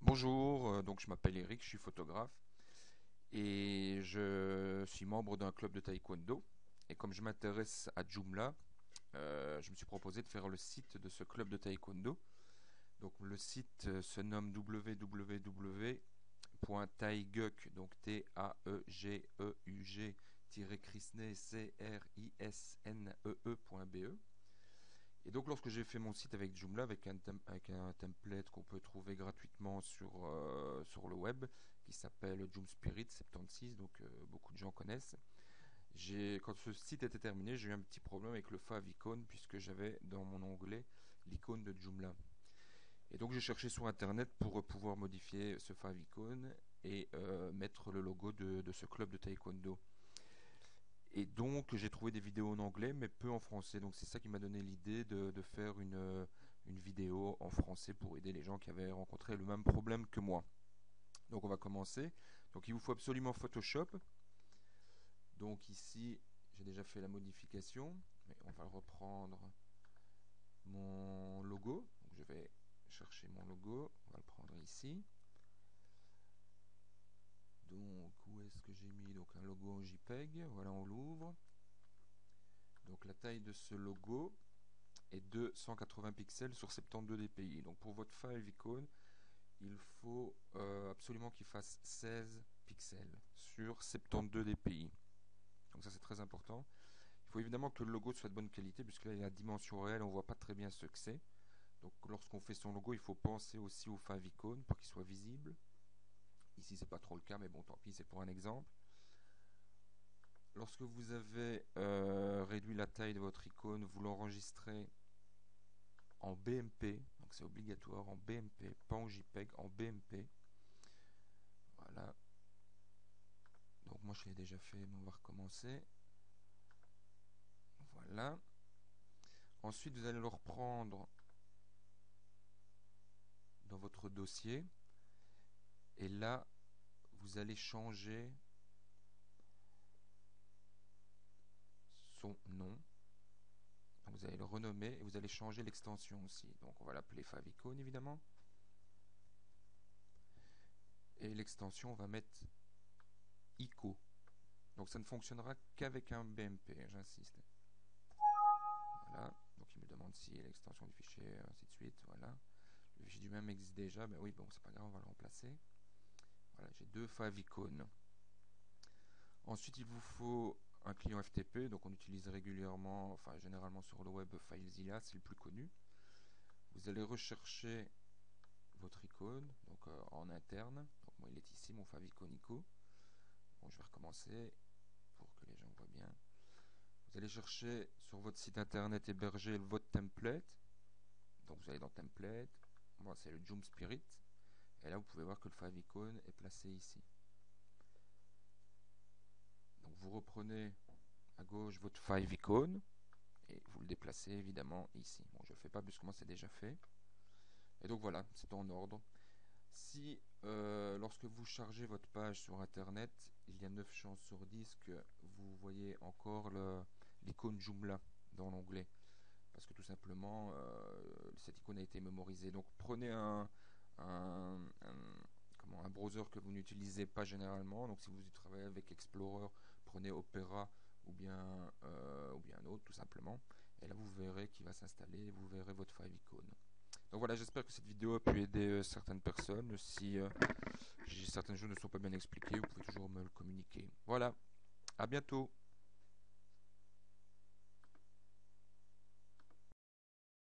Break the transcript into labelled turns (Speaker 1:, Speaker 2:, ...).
Speaker 1: Bonjour, donc je m'appelle Eric, je suis photographe et je suis membre d'un club de taekwondo. Et comme je m'intéresse à Joomla, je me suis proposé de faire le site de ce club de taekwondo. Donc le site se nomme www.taegeuk, donc Taegeug-Krisne CRISNEE.be. Et donc lorsque j'ai fait mon site avec Joomla, avec un template qu'on peut trouver gratuitement sur le web, qui s'appelle Joom Spirit 76, donc beaucoup de gens connaissent. Quand ce site était terminé, j'ai eu un petit problème avec le favicon puisque j'avais dans mon onglet l'icône de Joomla. Et donc j'ai cherché sur internet pour pouvoir modifier ce favicon et mettre le logo de ce club de taekwondo. Et donc j'ai trouvé des vidéos en anglais mais peu en français. Donc c'est ça qui m'a donné l'idée de faire une vidéo en français pour aider les gens qui avaient rencontré le même problème que moi. Donc on va commencer. Donc il vous faut absolument Photoshop. Donc ici j'ai déjà fait la modification. Mais on va reprendre mon logo. Donc je vais chercher mon logo. On va le prendre ici. Donc où est-ce que j'ai mis donc un logo en JPEG. Voilà, on l'ouvre. Donc la taille de ce logo est de 180 pixels sur 72 dpi. Donc pour votre favicon, il faut absolument qu'il fasse 16 pixels sur 72 dpi. Donc ça c'est très important. Il faut évidemment que le logo soit de bonne qualité puisque là il y a la dimension réelle, on voit pas très bien ce que c'est. Donc lorsqu'on fait son logo, il faut penser aussi au favicon pour qu'il soit visible. Ici c'est pas trop le cas, mais bon tant pis, c'est pour un exemple. Lorsque vous avez réduit la taille de votre icône, vous l'enregistrez en BMP, donc c'est obligatoire en BMP, pas en JPEG, en BMP. Voilà. Donc moi je l'ai déjà fait, mais on va recommencer. Voilà. Ensuite vous allez le reprendre dans votre dossier. Et là, vous allez changer son nom. Donc vous allez le renommer et vous allez changer l'extension aussi. Donc on va l'appeler favicon évidemment. Et l'extension, on va mettre ICO. Donc ça ne fonctionnera qu'avec un BMP, j'insiste. Voilà. Donc il me demande si l'extension du fichier, ainsi de suite. Voilà. Le fichier du même existe déjà. Mais oui, bon, c'est pas grave, on va le remplacer. Voilà, j'ai deux favicon. Ensuite, il vous faut un client FTP. Donc on utilise régulièrement, enfin généralement sur le web, FileZilla, c'est le plus connu. Vous allez rechercher votre icône, donc en interne. Donc moi, il est ici, mon favicon ICO. Bon, je vais recommencer pour que les gens voient bien. Vous allez chercher sur votre site internet héberger votre template. Donc vous allez dans template. Moi c'est le Joom Spirit. Et là vous pouvez voir que le favicon est placé ici. Donc vous reprenez à gauche votre favicon et vous le déplacez évidemment ici. Bon, je ne le fais pas puisque moi c'est déjà fait. Et donc voilà, c'est en ordre. Si lorsque vous chargez votre page sur internet, il y a 9 chances sur 10 que vous voyez encore l'icône Joomla dans l'onglet. Parce que tout simplement, cette icône a été mémorisée. Donc prenez un browser que vous n'utilisez pas généralement. Donc si vous travaillez avec Explorer, prenez Opera ou bien un autre tout simplement. Et là vous verrez qu'il va s'installer, vous verrez votre favicon. Donc voilà, j'espère que cette vidéo a pu aider certaines personnes. Si certaines choses ne sont pas bien expliquées, vous pouvez toujours me le communiquer. Voilà, à bientôt.